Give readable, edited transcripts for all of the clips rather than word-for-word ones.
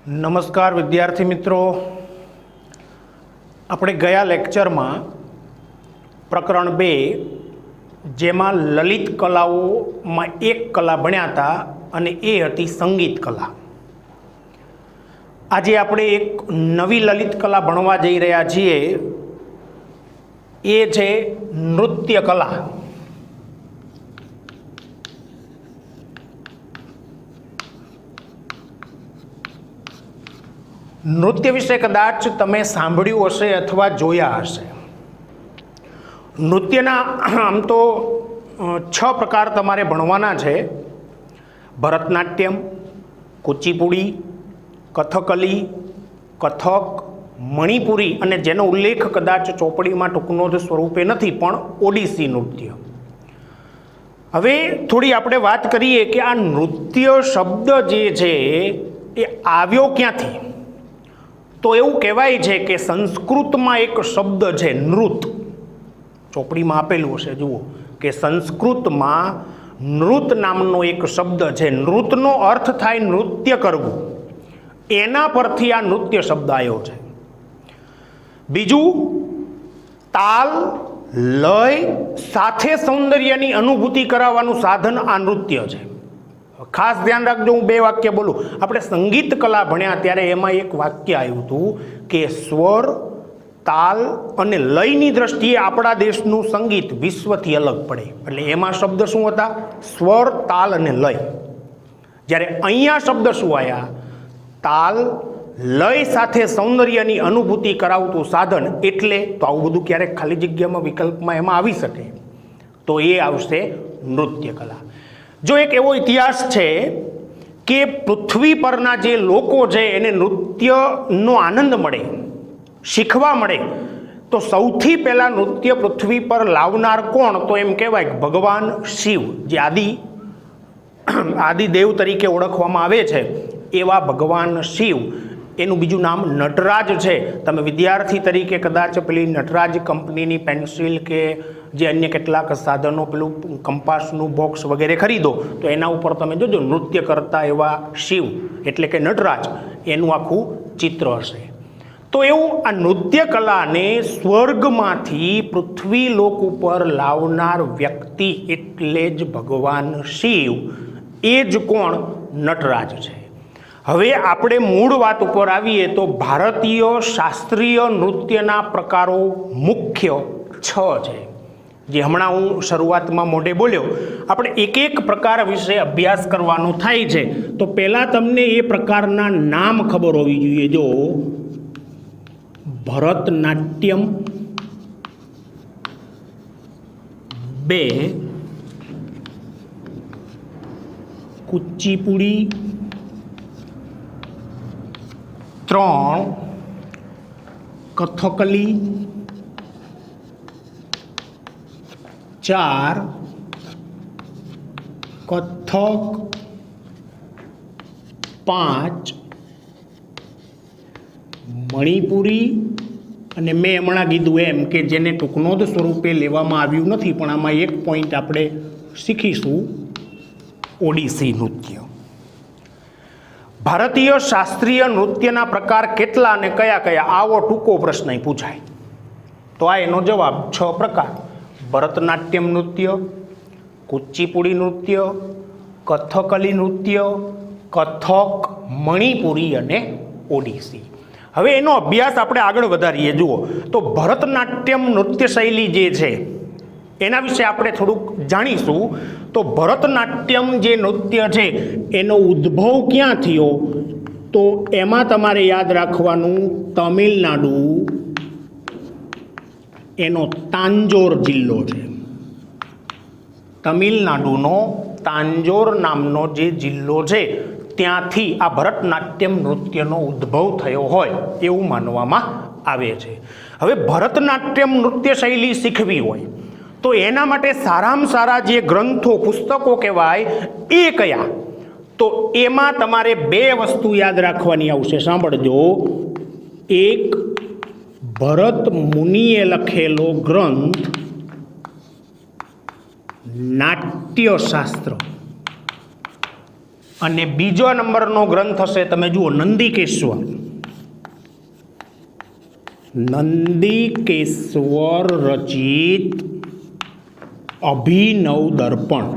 नमस्कार विद्यार्थी मित्रों, આપણે ગયા લેક્ચરમાં પ્રકરણ 2 જેમાં લલિત કલાઓમાં એક કલા ભણ્યા હતા અને એ હતી સંગીત કલા। આજે આપણે એક નવી લલિત કલા ભણવા જઈ રહ્યા છીએ, એ છે નૃત્ય કલા। नृत्य विषय कदाच तमे सांभळ्युं हशे अथवा जोया हशे। नृत्यना आम तो 6 प्रकार तमारे भणवाना छे। भरतनाट्यम, कुचिपुड़ी, कथकली, कथक, मणिपुरी अने जेनो उल्लेख कदाच चोपड़ीमां टूंकनो ज स्वरूपे नथी पण ओडिसी नृत्य। हवे थोड़ी आपणे वात करीए के आ नृत्य शब्द जे छे ए आव्यो क्यांथी। तो एवं कहेवाय छे के संस्कृत में एक शब्द है नृत, चोपड़ी में आपेलू है, जुओ कि संस्कृत में नृत नामनो एक शब्द है। नृतनो अर्थ थाय नृत्य करवुं, एना परथी आ नृत्य शब्द आव्यो छे। बीजू ताल लय साथे सौंदर्यनी अनुभूति कराववानुं साधन आ नृत्य छे। खास ध्यान रखजो, हूँ 2 वाक्य बोलूँ। अपने संगीत कला भण्या त्यारे एमां एक वाक्य आव्युं हतुं के स्वर, ताल अने लयनी दृष्टिए आपणा देशनुं संगीत विश्वथी अलग पड़े। एटले एमां शब्द शुं हता? स्वर, ताल अने लय। ज्यारे अहींया शब्द शुं आया? ताल लय साथे सौंदर्यनी अनुभूति करावतुं साधन। एटले तो आवुं बधुं क्यारेक खाली जग्यामां विकल्पमां एमां आवी शके, तो ए आवशे नृत्य कला। जो एक एवो इतिहास है कि पृथ्वी परना जे लोको छे एने नृत्यनो आनंद मळे, शीखवा मळे, तो सौथी पहला नृत्य पृथ्वी पर लावनार कोण? तो एम कहेवाय भगवान शिव, जे आदि देव तरीके ओळखवामां आवे छे एवा भगवान शिव। एनुं बीजुं नाम नटराज छे। तमे विद्यार्थी तरीके कदाच पेली नटराज कंपनीनी पेन्सिल के जे अन्य केटलाक साधनों, पेलुं कंपासनुं बॉक्स वगैरह खरीदो तो एना उपर तमे जोजो नृत्य करता एवा शिव एटले के नटराज, एनुं आखुं चित्र हशे। तो एवुं आ नृत्य कलाने स्वर्गमांथी पृथ्वी लोक उपर लावनार व्यक्ति एटले ज भगवान शिव, ए ज कोण? नटराज छे। हवे आपणे मूळ वात उपर आवीए तो भारतीय शास्त्रीय नृत्यना प्रकारो मुख्य 6 छे, जे हमणां हूँ शरूआत में मोढे बोल्यो। आपणे एक एक प्रकार विषे अभ्यास करवानो थाय छे, तो पहला तमने ए प्रकारना नाम खबर होवी जोईए। जो भरतनाट्यम 2, कुचिपुड़ी 3, कथकली 4, कथक 5, मणिपुरी अने मैं हमणां कीधुं एम के जेने टूंकनोद स्वरूपे लेवामां आव्युं नथी पण आमां एक पॉइंट आपणे शीखीशुं, ओडिसी नृत्य। भारतीय शास्त्रीय नृत्यना प्रकार केटला अने कया कया? आवो टूंको प्रश्न पूछाय तो आ एनो जवाब 6 प्रकार। भरतनाट्यम नृत्य, कुचिपुड़ी नृत्य, कथकली नृत्य, कथक, मणिपुरी अने ओडिसी। हवे एनो अभ्यास आपणे आगळ वधारीए। जुओ तो भरतनाट्यम नृत्य शैली जे छे एना विषे आपणे थोड़ुंक जाणीशुं। तो भरतनाट्यम जे नृत्य छे एनो उद्भव क्यां थयो? तो एमां तमारे याद राखवानुं तमिलनाडु एनो तांजोर जिल्लो छे। तमिलनाडुनो तांजोर नामनो जे जिल्लो छे त्यांथी आ भरतनाट्यम नृत्यनो उद्भव थयो होय एवुं मानवामां आवे छे। हवे भरतनाट्यम नृत्य शैली शीखवी होय तो एना माटे सारामां सारा जे ग्रंथो, पुस्तको कहेवाय ए कया? तो एमां तमारे 2 वस्तु याद राखवानी आवशे। सांभळजो, एक भरत मुनिए लखेलो ग्रंथ नाट्यशास्त्र અને બીજો નંબરનો ગ્રંથ હશે, તમે જુઓ, નંદિકેશ્વર. નંદિકેશ્વર રચિત અભિનવ દર્પણ.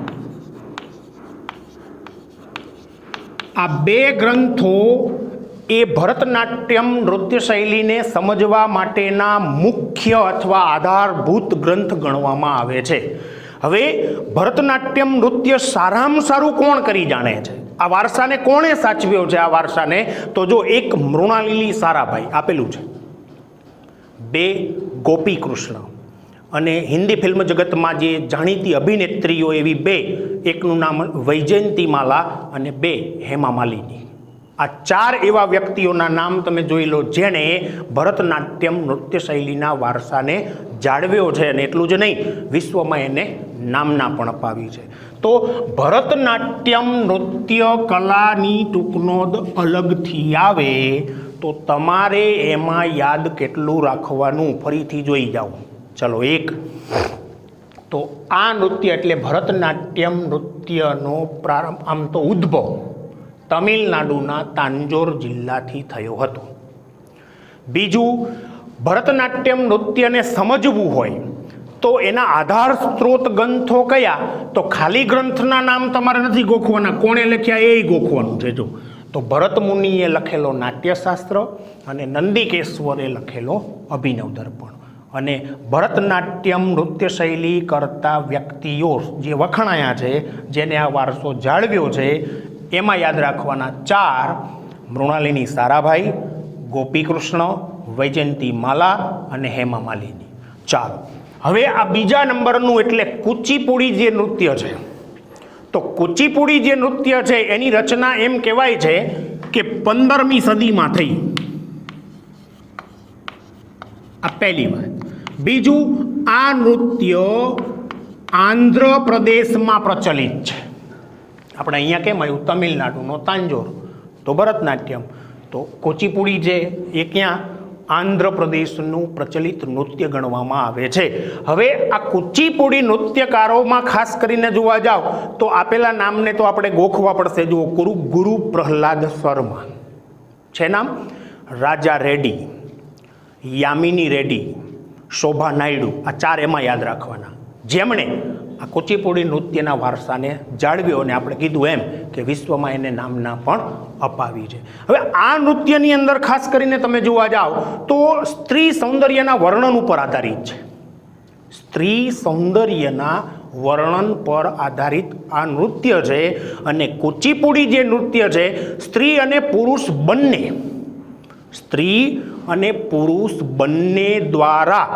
આ બે ગ્રંથો એ ભરતનાટ્યમ નૃત્ય શૈલીને સમજવા માટેના મુખ્ય અથવા આધારભૂત ગ્રંથ ગણવામાં આવે છે. હવે ભરતનાટ્યમ નૃત્ય સારામાં સારું કોણ કરી જાણે છે? આ વારસાને કોણે સાચવ્યો છે? આ વારસાને તો જો, એક મૃણાલિની સારાભાઈ આપેલું છે, બે ગોપી કૃષ્ણ, અને હિન્દી ફિલ્મ જગતમાં જે જાણીતી અભિનેત્રીઓ એવી બે, એકનું નામ વૈજયંતીમાલા અને બે હેમા માલિની. આ ચાર એવા વ્યક્તિઓના નામ તમે જોઈ લો જેણે ભરતનાટ્યમ નૃત્ય શૈલીના વારસાને જાળવ્યો છે, અને એટલું જ નહીં, વિશ્વમાં એને નામના પણ અપાવી છે. તો ભરતનાટ્યમ નૃત્ય કલાની ટૂંકનોંધ અલગથી આવે તો તમારે એમાં યાદ કેટલું રાખવાનું, ફરીથી જોઈ જાઓ. ચલો, એક તો આ નૃત્ય એટલે ભરતનાટ્યમ નૃત્યનો પ્રારંભ, આમ તો ઉદ્ભવ તમિલનાડુના તાંજોર જિલ્લાથી થયો હતો. બીજું, ભરતનાટ્યમ નૃત્યને સમજવું હોય તો એના આધાર સ્ત્રોત ગ્રંથો કયા? તો ખાલી ગ્રંથના નામ તમારે નથી ગોખવાના, કોણે લખ્યા એ ગોખવાનું છે. જો તો ભરત મુનિએ લખેલો નાટ્યશાસ્ત્ર અને નંદિકેશ્વરે લખેલો અભિનવ દર્પણ. અને ભરતનાટ્યમ નૃત્ય શૈલી કરતા વ્યક્તિઓ જે વખણાયા છે, જેને આ વારસો જાળવ્યો છે, એમાં યાદ રાખવાના ચાર: મૃણાલિની સારાભાઈ, ગોપીકૃષ્ણ, વૈજયંતીમાલા અને હેમા માલિની. ચાલો, હવે આ બીજા નંબરનું એટલે કુચીપુડી જે નૃત્ય છે, તો કુચીપુડી જે નૃત્ય છે એની રચના એમ કહેવાય છે કે 15મી સદીમાં થઈ. આ પહેલી વાત. બીજું, આ નૃત્ય આંધ્રપ્રદેશમાં પ્રચલિત છે. આપણે અહીંયા કેમ આવ્યું? તમિલનાડુનો તાંજોર, તો ભરતનાટ્યમ. તો કુચીપુડી છે એ ક્યાં? આંધ્રપ્રદેશનું પ્રચલિત નૃત્ય ગણવામાં આવે છે. હવે આ કુચીપુડી નૃત્યકારોમાં ખાસ કરીને જોવા જાઓ તો આપેલા નામને તો આપણે ગોખવા પડશે. જુઓ, ગુરુ પ્રહલાદ શર્મા છે નામ, રાજા રેડ્ડી, યામિની રેડ્ડી, શોભા નાયડુ, આ ચાર એમાં યાદ રાખવાના, જેમણે આ કુચીપુડી નૃત્યના વારસાને જાળવ્યો અને આપણે કીધું એમ કે વિશ્વમાં એને નામના પણ અપાવી છે. હવે આ નૃત્યની અંદર ખાસ કરીને તમે જોવા જાઓ તો સ્ત્રી સૌંદર્યના વર્ણન ઉપર આધારિત છે. સ્ત્રી સૌંદર્યના વર્ણન પર આધારિત આ નૃત્ય છે. અને કુચીપુડી જે નૃત્ય છે, સ્ત્રી અને પુરુષ બંને દ્વારા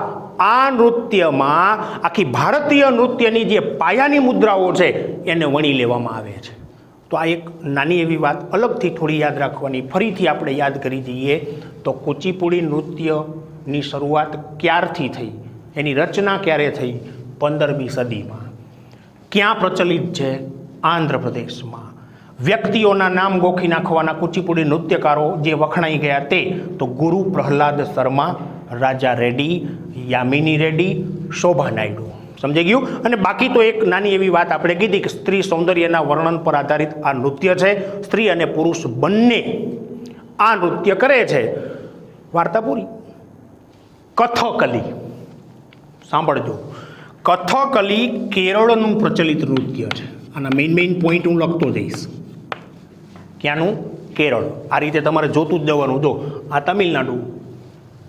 આ નૃત્યમાં આખી ભારતીય નૃત્યની જે પાયાની મુદ્રાઓ છે એને વણી લેવામાં આવે છે. તો આ એક નાની એવી વાત અલગથી થોડી યાદ રાખવાની. ફરીથી આપણે યાદ કરી દઈએ તો કુચીપુડી નૃત્યની શરૂઆત ક્યારથી થઈ, એની રચના ક્યારે થઈ? 15મી સદીમાં. ક્યાં પ્રચલિત છે? આંધ્રપ્રદેશમાં. વ્યક્તિઓના નામ ગોખી નાખવાના કુચીપુડી નૃત્યકારો જે વખણાઈ ગયા તે તો ગુરુ પ્રહલાદ શર્મા, રાજા રેડ્ડી, યામિની રેડ્ડી, શોભા નાયડુ. સમજાઈ ગયું? અને બાકી તો એક નાની એવી વાત આપણે કીધી કે સ્ત્રી સૌંદર્યના વર્ણન પર આધારિત આ નૃત્ય છે. સ્ત્રી અને પુરુષ બંને આ નૃત્ય કરે છે. વાર્તા પૂરી. કથકલી સાંભળજો. કથકલી કેરળનું પ્રચલિત નૃત્ય છે. આના મેઇન પોઈન્ટ હું લખતો જઈશ. ક્યાંનું? કેરળ. આ રીતે તમારે જોતું જ જવાનું. જો, આ તમિલનાડુ,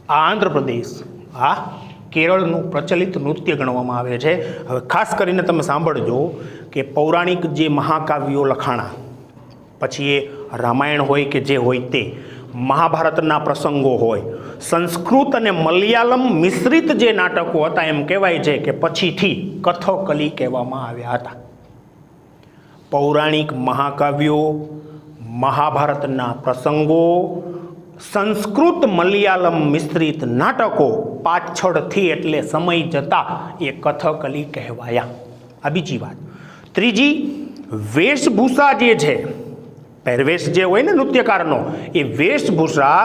આ આંધ્રપ્રદેશ, આ કેરળનું પ્રચલિત નૃત્ય ગણવામાં આવે છે. હવે ખાસ કરીને તમે સાંભળજો કે પૌરાણિક જે મહાકાવ્યો લખાણા, પછી એ રામાયણ હોય કે જે હોય તે, મહાભારતના પ્રસંગો હોય, સંસ્કૃત અને મલયાલમ મિશ્રિત જે નાટકો હતા, એમ કહેવાય છે કે પછીથી કથકલી કહેવામાં આવ્યા હતા. પૌરાણિક મહાકાવ્યો, મહાભારતના પ્રસંગો, સંસ્કૃત મલયાલમ મિશ્રિત નાટકો પાછળથી એટલે સમય જતા એ કથકલી કહેવાયા. આ બીજી વાત. ત્રીજી, વેશભૂષા જે છે, પહેરવેશ જે હોય ને નૃત્યકારનો, એ વેશભૂષા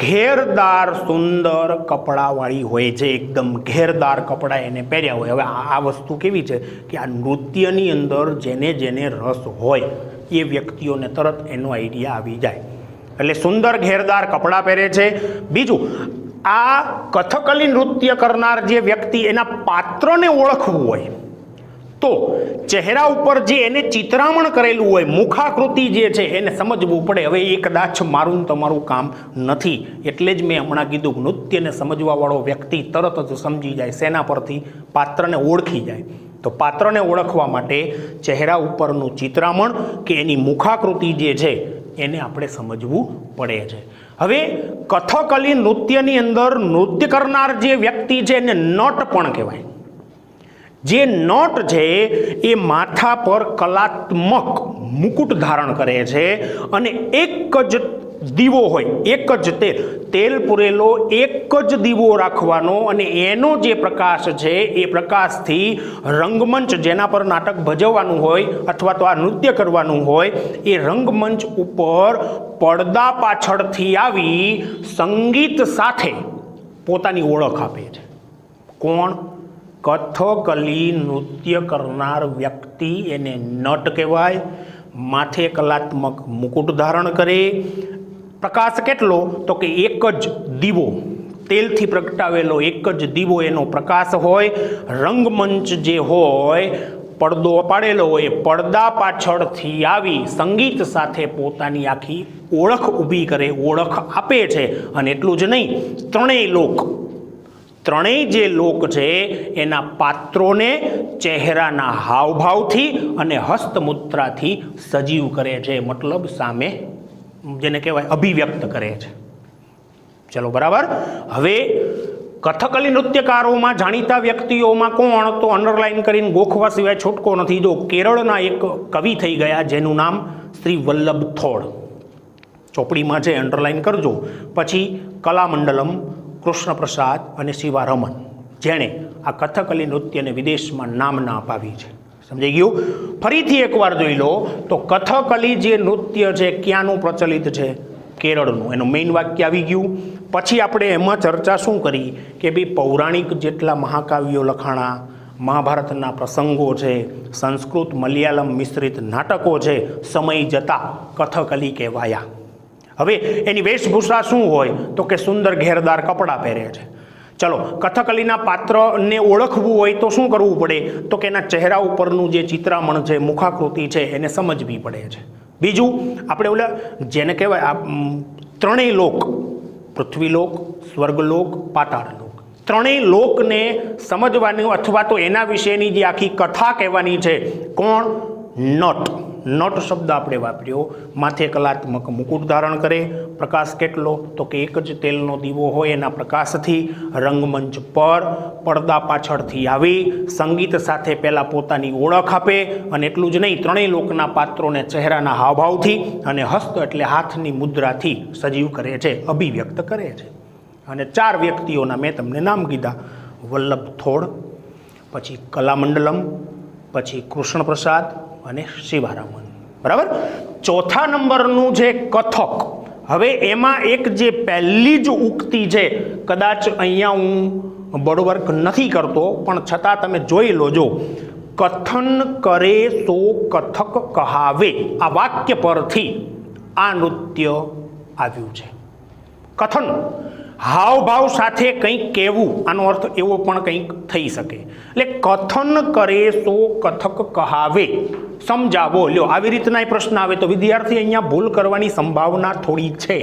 ઘેરદાર સુંદર કપડાવાળી હોય છે. એકદમ ઘેરદાર કપડાં એને પહેર્યા હોય. હવે આ વસ્તુ કેવી છે કે આ નૃત્યની અંદર જેને જેને રસ હોય એ વ્યક્તિઓને તરત એનો આઈડિયા આવી જાય. એટલે સુંદર ઘેરદાર કપડાં પહેરે છે. બીજું, આ કથકલી નૃત્ય કરનાર જે વ્યક્તિ એના પાત્રને ઓળખવું હોય તો ચહેરા ઉપર જે એને ચિત્રામણ કરેલું હોય, મુખાકૃતિ જે છે એને સમજવું પડે. હવે એ કદાચ મારું તમારું કામ નથી, એટલે જ મેં હમણાં કીધું નૃત્યને સમજવાવાળો વ્યક્તિ તરત જ સમજી જાય, શેના પરથી? પાત્રને ઓળખી જાય. તો પાત્રને ઓળખવા માટે ચહેરા ઉપરનું ચિત્રામણ કે એની મુખાકૃતિ જે છે એને આપણે સમજવું પડે છે. હવે કથકલી નૃત્યની અંદર નૃત્ય કરનાર જે વ્યક્તિ છે એને નટ પણ કહેવાય. જે નટ છે એ માથા પર કલાત્મક મુકુટ ધારણ કરે છે અને એક જ દીવો હોય, એક જ તેલ પૂરેલો એક જ દીવો રાખવાનો અને એનો જે પ્રકાશ છે એ પ્રકાશથી રંગમંચ જેના પર નાટક ભજવવાનું હોય અથવા તો આ નૃત્ય કરવાનું હોય એ રંગમંચ ઉપર પડદા પાછળથી આવી સંગીત સાથે પોતાની ઓળખ આપે છે. કોણ? કથકલી નૃત્ય કરનાર વ્યક્તિ, એને નટ કહેવાય. માથે કલાત્મક મુકુટ ધારણ કરે. પ્રકાશ કેટલો? તો કે એક જ દીવો, તેલથી પ્રગટાવેલો એક જ દીવો એનો પ્રકાશ હોય. રંગમંચ જે હોય, પડદો પાડેલો હોય, પડદા પાછળથી આવી સંગીત સાથે પોતાની આખી ઓળખ ઊભી કરે, ઓળખ આપે છે. અને એટલું જ નહીં, ત્રણેય જે લોક છે એના પાત્રોને ચહેરાના હાવભાવથી અને હસ્તમુદ્રાથી સજીવ કરે છે, મતલબ સામે જેને કહેવાય અભિવ્યક્ત કરે છે. ચલો બરાબર. હવે કથકલી નૃત્યકારોમાં જાણીતા વ્યક્તિઓમાં કોણ? તો અંડરલાઈન કરીને ગોખવા સિવાય છૂટકો નથી. જો કેરળના એક કવિ થઈ ગયા જેનું નામ શ્રી વલ્લભ થોડ, ચોપડીમાં છે, અંડરલાઈન કરજો. પછી કલામંડલમ, કૃષ્ણ પ્રસાદ અને શિવારમન, જેણે આ કથકલી નૃત્યને વિદેશમાં નામના અપાવી છે. સમજાઈ ગયું? ફરીથી એકવાર જોઈ લો તો કથકલી જે નૃત્ય છે ક્યાંનું પ્રચલિત છે? કેરળનું. એનું મેઇન વાક્ય આવી ગયું. પછી આપણે એમાં ચર્ચા શું કરી કે ભાઈ પૌરાણિક જેટલા મહાકાવ્યો લખાણા, મહાભારતના પ્રસંગો છે, સંસ્કૃત મલયાલમ મિશ્રિત નાટકો છે, સમય જતાં કથકલી કહેવાયા. હવે એની વેશભૂષા શું હોય? તો કે સુંદર ઘેરદાર કપડાં પહેરે છે. ચલો, કથકલીના પાત્રને ઓળખવું હોય તો શું કરવું પડે? તો કે એના ચહેરા ઉપરનું જે ચિત્રામણ છે, મુખાકૃતિ છે એને સમજવી પડે છે. બીજું, આપણે ઓલા જેને કહેવાય ત્રણેય લોક, પૃથ્વીલોક, સ્વર્ગલોક, પાતાળલોક, ત્રણેય લોકને સમજવાનું અથવા તો એના વિશેની જે આખી કથા કહેવાની છે. કોણ? નટ. નટ શબ્દ આપણે વાપર્યો. માથે કલાત્મક મુકુટ ધારણ કરે. પ્રકાશ કેટલો? તો કે એક જ તેલનો દીવો હોય, એના પ્રકાશથી રંગમંચ પર પડદા પાછળથી આવી સંગીત સાથે પહેલાં પોતાની ઓળખ આપે. અને એટલું જ નહીં, ત્રણેય લોકના પાત્રોને ચહેરાના હાવભાવથી અને હસ્ત એટલે હાથની મુદ્રાથી સજીવ કરે છે, અભિવ્યક્ત કરે છે. અને 4 વ્યક્તિઓના મેં તમને નામ કીધા: વલ્લભ થોડ, પછી કલામંડલમ, પછી કૃષ્ણ પ્રસાદ અને શિવારામન. બરાબર. ચોથા નંબરનું છે કથક. હવે એમાં એક જે પહેલી જ ઉક્તિ છે, કદાચ અહીંયા હું બળવર્ક નથી કરતો પણ છતાં તમે જોઈ લોજો. કથન કરે સો કથક કહાવે, આ વાક્ય પરથી આ નૃત્ય આવ્યું છે. કથન, હાવભાવ સાથે કંઈક કહેવું, આનો અર્થ એવો પણ કંઈક થઈ શકે. એટલે કથન કરે સો કથક કહાવે, સમજાવો. લ્યો, આવી રીતના પ્રશ્ન આવે તો વિદ્યાર્થી અહીંયા ભૂલ કરવાની સંભાવના થોડી છે.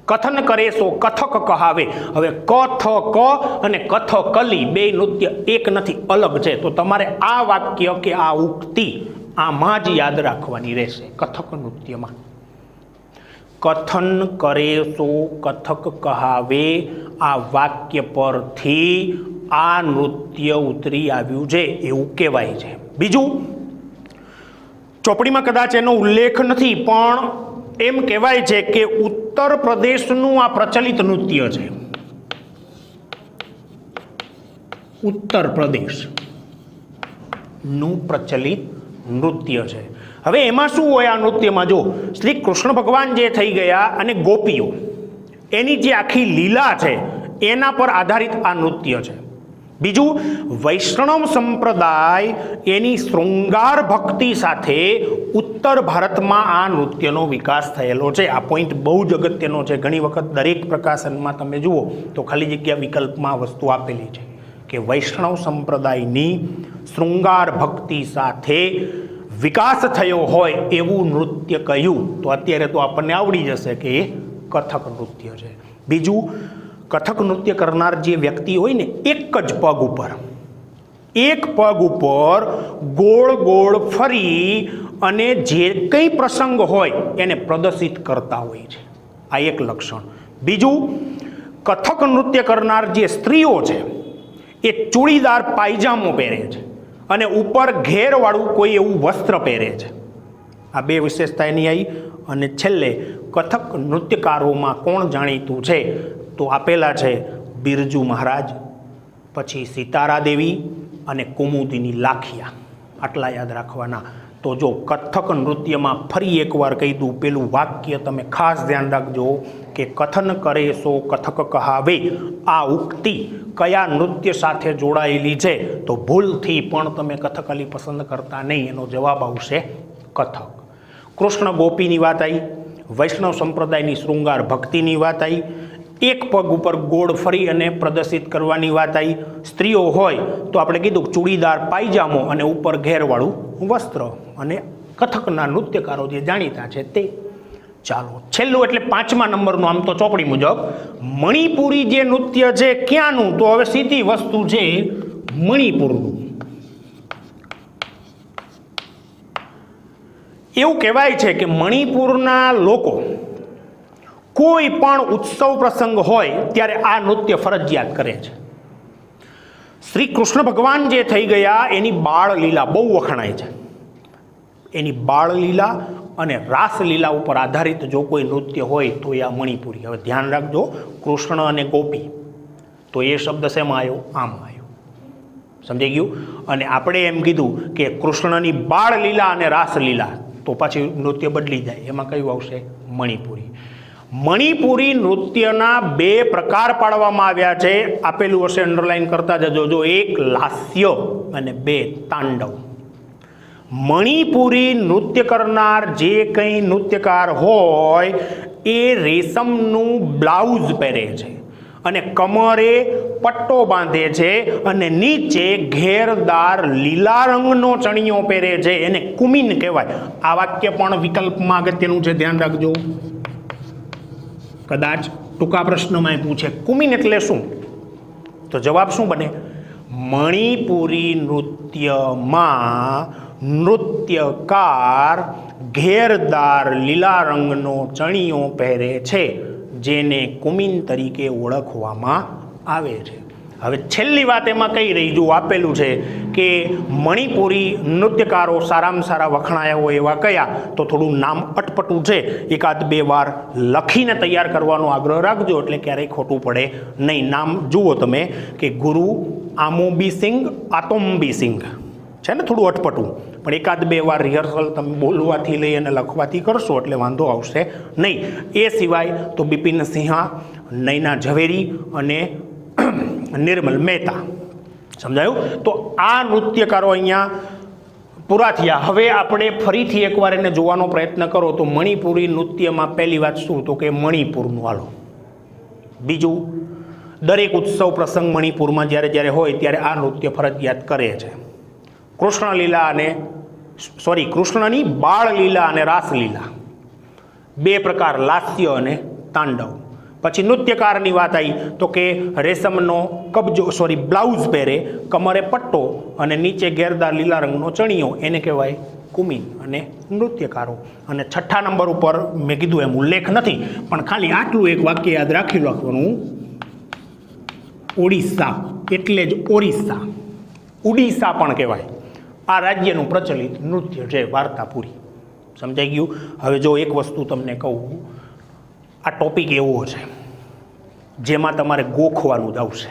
કથન કરે સો કથક કહાવે. હવે કથક અને કથકલી બે નૃત્ય એક નથી, અલગ છે. તો તમારે આ વાક્ય કે આ ઉક્તિ આમાં જ યાદ રાખવાની રહેશે. કથક નૃત્યમાં કથન કરે સો કથક કહાવે, આ વાક્ય પરથી આ નૃત્ય ઉતરી આવ્યું છે એવું કહેવાય છે. બીજું, ચોપડીમાં કદાચ એનો ઉલ્લેખ નથી પણ એમ કહેવાય છે કે ઉત્તર પ્રદેશનું આ પ્રચલિત નૃત્ય છે. ઉત્તર પ્રદેશનું પ્રચલિત નૃત્ય છે. હવે એમાં શું હોય આ નૃત્યમાં? જો શ્રી કૃષ્ણ ભગવાન જે થઈ ગયા અને ગોપીઓ, એની જે આખી લીલા છે એના પર આધારિત આ નૃત્ય છે. બીજું, વૈષ્ણવ સંપ્રદાય એની શૃંગાર ભક્તિ સાથે ઉત્તર ભારતમાં આ નૃત્યનો વિકાસ થયેલો છે. આ પોઈન્ટ બહુ જ અગત્યનો છે. ઘણી વખત દરેક પ્રકાશનમાં તમે જુઓ તો ખાલી જગ્યા વિકલ્પમાં વસ્તુ આપેલી છે કે વૈષ્ણવ સંપ્રદાયની શૃંગાર ભક્તિ સાથે વિકાસ થયો હોય એવું નૃત્ય કયું, તો અત્યારે તો આપણને આવડી જશે કે એ કથક નૃત્ય છે. બીજું, કથક નૃત્ય કરનાર જે વ્યક્તિ હોય ને, એક જ પગ ઉપર ગોળ ગોળ ફરી અને જે કંઈ પ્રસંગ હોય એને પ્રદર્શિત કરતા હોય છે. આ એક લક્ષણ. બીજું, કથક નૃત્ય કરનાર જે સ્ત્રીઓ છે એ ચૂડીદાર પાયજામો પહેરે છે અને ઉપર ઘેરવાળું કોઈ એવું વસ્ત્ર પહેરે છે. આ બે વિશેષતા એની આવી. અને છેલ્લે, કથક નૃત્યકારોમાં કોણ જાણીતું છે, તો આપેલા છે બિરજુ મહારાજ, પછી સિતારા દેવી અને કુમુદિની લાખિયા. આટલા યાદ રાખવાના. તો જો કથક નૃત્યમાં ફરી એકવાર કહી દઉં, પેલું વાક્ય તમે ખાસ ધ્યાન રાખજો કે કથન કરે સો કથક કહાવે. આ ઉક્તિ કયા નૃત્ય સાથે જોડાયેલી છે, તો ભૂલથી પણ તમે કથકલી પસંદ કરતા નહીં. એનો જવાબ આવશે કથક. કૃષ્ણ ગોપીની વાત આવી, વૈષ્ણવ સંપ્રદાયની શૃંગાર ભક્તિની વાત આવી, એક પગ ઉપર ગોળ ફરી અને પ્રદર્શિત કરવાની વાત આવી. સ્ત્રીઓ હોય તો આપણે કીધું ચૂડીદાર પાયજામો અને ઉપર ઘેરવાળું વસ્ત્ર, અને કથકના નૃત્યકારો જે જાણીતા છે તે. ચાલો છેલ્લું એટલે 5મા નંબરનું, આમ તો ચોપડી મુજબ મણિપુરી જે નૃત્ય છે ક્યાંનું, તો હવે સીધી વસ્તુ છે મણિપુરનું. એવું કહેવાય છે કે મણિપુરના લોકો કોઈ પણ ઉત્સવ પ્રસંગ હોય ત્યારે આ નૃત્ય ફરજિયાત કરે છે. શ્રી કૃષ્ણ ભગવાન જે થઈ ગયા એની બાળ લીલા બહુ વખણાય છે. એની બાળ લીલા અને રાસલીલા ઉપર આધારિત જો કોઈ નૃત્ય હોય તો એ આ મણિપુરી. હવે ધ્યાન રાખજો, કૃષ્ણ અને ગોપી, તો એ શબ્દ શેમાં આવ્યો? આમ આવ્યો. સમજાઈ ગયું? અને આપણે એમ કીધું કે કૃષ્ણની બાળ લીલા અને રાસલીલા, તો પછી નૃત્ય બદલી જાય. એમાં કયું આવશે? મણિપુરી. મણિપુરી નૃત્યના 2 પ્રકાર પાડવામાં આવ્યા છે. આપેલું હશે, અંડરલાઈન કરતા જજો. જો એક લાસ્ય અને 2 તાંડવ. મણિપુરી નૃત્ય કરનાર જે કંઈ નૃત્યકાર હોય એ રેશમનું બ્લાઉઝ પહેરે છે અને કમરે પટ્ટો બાંધે છે અને નીચે ઘેરદાર લીલા રંગનો ચણિયો પહેરે છે. એને કુમીન કહેવાય. આ વાક્ય પણ વિકલ્પમાં અગત્યનું છે, ધ્યાન રાખજો. કદાચ ટૂંકા પ્રશ્નમાં પૂછે કુમીન એટલે શું, તો જવાબ શું બને? મણિપુરી નૃત્યમાં નૃત્યકાર ઘેરદાર લીલા રંગનો ચણિયો પહેરે છે, જેને કુમીન તરીકે ઓળખવામાં આવે છે. હવે છેલ્લી વાત એમાં કઈ રહી, જો આપેલું છે કે મણિપુરી નૃત્યકારો સારામાં સારા વખણાયા હોય એવા કયા, તો થોડું નામ અટપટું છે. 1-2 વાર લખીને તૈયાર કરવાનો આગ્રહ રાખજો, એટલે ક્યારેય ખોટું પડે નહીં. નામ જુઓ તમે કે ગુરુ આમોબી સિંઘ, આતોમ્બી સિંઘ છે ને, થોડું અટપટું, પણ 1-2 વાર રિહર્સલ તમે બોલવાથી લઈ અને લખવાથી કરશો એટલે વાંધો આવશે નહીં. એ સિવાય તો બિપિન સિંહા, નૈના ઝવેરી અને નિર્મલ મહેતા. સમજાયું? તો આ નૃત્યકારો અહીંયા પૂરા થયા. હવે આપણે ફરીથી એકવાર એને જોવાનો પ્રયત્ન કરો તો મણિપુરી નૃત્યમાં પહેલી વાત શું, તો કે મણિપુરનું. હાલો, બીજું, દરેક ઉત્સવ પ્રસંગ મણિપુરમાં જ્યારે હોય ત્યારે આ નૃત્ય ફરજિયાત કરે છે. કૃષ્ણની બાળ લીલા અને રાસલીલા, 2 પ્રકાર, લાસ્ય અને તાંડવ. પછી નૃત્યકારની વાત આવી તો કે રેશમનો બ્લાઉઝ પહેરે, કમરે પટ્ટો અને નીચે ઘેરદાર લીલા રંગનો ચણિયો, એને કહેવાય કુમીન અને નૃત્યકારો. અને 6ઠા નંબર ઉપર મેં કીધું એમ ઉલ્લેખ નથી, પણ ખાલી આટલું એક વાક્ય યાદ રાખી રાખવાનું, ઓડિશા એટલે જ ઓરિસ્સા, ઉડીસા પણ કહેવાય. આ રાજ્યનું પ્રચલિત નૃત્ય છે. વાર્તા પૂરી. સમજાઈ ગયું? હવે જો એક વસ્તુ તમને કહું, આ ટોપિક એવો છે જેમાં તમારે ગોખવાનું જ આવશે.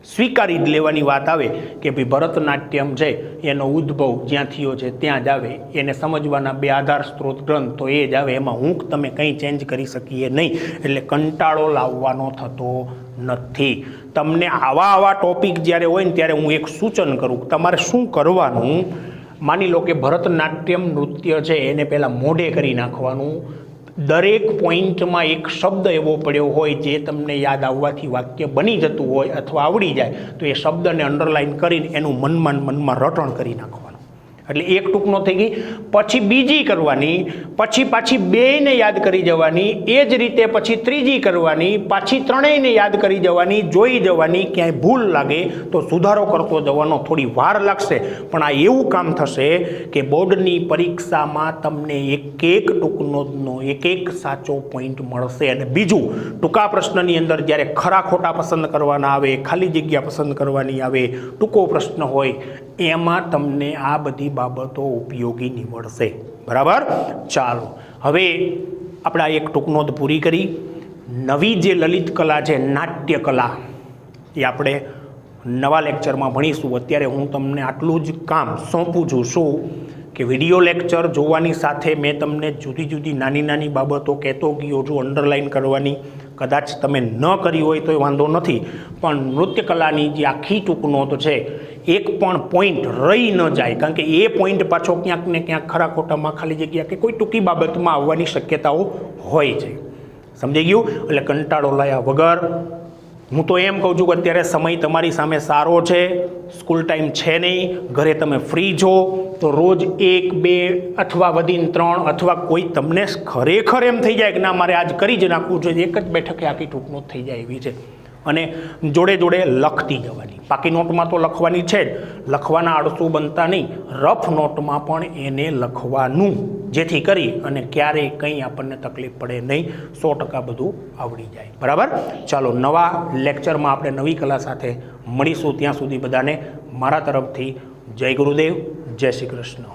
સ્વીકારી જ લેવાની વાત આવે કે ભાઈ ભરતનાટ્યમ છે એનો ઉદ્ભવ જ્યાં થયો છે ત્યાં જ આવે, એને સમજવાના 2 આધાર સ્ત્રોત ગ્રંથ તો એ જ આવે, એમાં હું તમે કંઈ ચેન્જ કરી શકીએ નહીં. એટલે કંટાળો લાવવાનો થતો નથી. તમને આવા ટોપિક જ્યારે હોય ને ત્યારે હું એક સૂચન કરું, તમારે શું કરવાનું. માની લો કે ભરતનાટ્યમ નૃત્ય છે એને પહેલાં મોઢે કરી નાખવાનું. દરેક પોઈન્ટમાં એક શબ્દ એવો પડ્યો હોય જે તમને યાદ આવવાથી વાક્ય બની જતું હોય અથવા આવડી જાય તો એ શબ્દને અંડરલાઇન કરીને એનું મનમાં રટણ કરી નાખવાનું. એટલે એક ટૂંકનો થઈ ગઈ. પછી બીજી કરવાની, પછી પાછી બેયને યાદ કરી જવાની, એ જ રીતે પછી ત્રીજી કરવાની, પાછી ત્રણેયને યાદ કરી જવાની, જોઈ જવાની. ક્યાંય ભૂલ લાગે તો સુધારો કરતો જવાનો. થોડી વાર લાગશે પણ આ એવું કામ થશે કે બોર્ડની પરીક્ષામાં તમને એક ટૂંકનોનો એક સાચો પોઈન્ટ મળશે. અને બીજું, ટૂંકા પ્રશ્નની અંદર જ્યારે ખરા ખોટા પસંદ કરવાના આવે, ખાલી જગ્યા પસંદ કરવાની આવે, ટૂંકો પ્રશ્ન હોય, એમાં તમને આ બધી બાબતો ઉપયોગી નીવડશે. બરાબર? ચાલો હવે આપણે આ એક ટૂંકનોંધ પૂરી કરી. નવી જે લલિત કલા છે, નાટ્ય કલા, એ આપણે નવા લેક્ચરમાં ભણીશું. અત્યારે હું તમને આટલું જ કામ સોંપું છું. શું કે વિડીયો લેક્ચર જોવાની સાથે મેં તમને જુદી જુદી નાની બાબતો કહેતો ગયો છું, અંડરલાઇન કરવાની. કદાચ તમે ન કરી હોય તો વાંધો નથી, પણ નૃત્ય કલાની જે આખી ટૂંકનોંધ છે એક પણ પોઈન્ટ રહી ન જાય, કારણ કે એ પોઈન્ટ પાછો ક્યાંક ને ક્યાંક ખરા ખોટામાં, ખાલી જગ્યા કે કોઈ ટૂંકી બાબતમાં આવવાની શક્યતાઓ હોય છે. સમજાઈ ગયું? એટલે કંટાળો લાયા વગર હું તો એમ કહું છું કે અત્યારે સમય તમારી સામે સારો છે, સ્કૂલ ટાઈમ છે નહીં, ઘરે તમે ફ્રી છો તો રોજ 1, 2 અથવા વધીને 3 અથવા કોઈ તમને ખરેખર એમ થઈ જાય કે ના મારે આજ કરી જ નાખવું જોઈએ, એક જ બેઠકે આખી ટૂંકનોંધ થઈ જાય એવી છે. અને જોડે જોડે લખતી જવાની. પાકી નોટમાં તો લખવાની છે જ, લખવાના આળસુ બનતા નહીં, રફ નોટમાં પણ એને લખવાનું, જેથી કરી અને ક્યારેય કંઈ આપણને તકલીફ પડે નહીં, 100% બધું આવડી જાય. બરાબર? ચાલો નવા લેક્ચરમાં આપણે નવી કલા સાથે મળીશું. ત્યાં સુધી બધાને મારા તરફથી જય ગુરુદેવ, જય શ્રી કૃષ્ણ.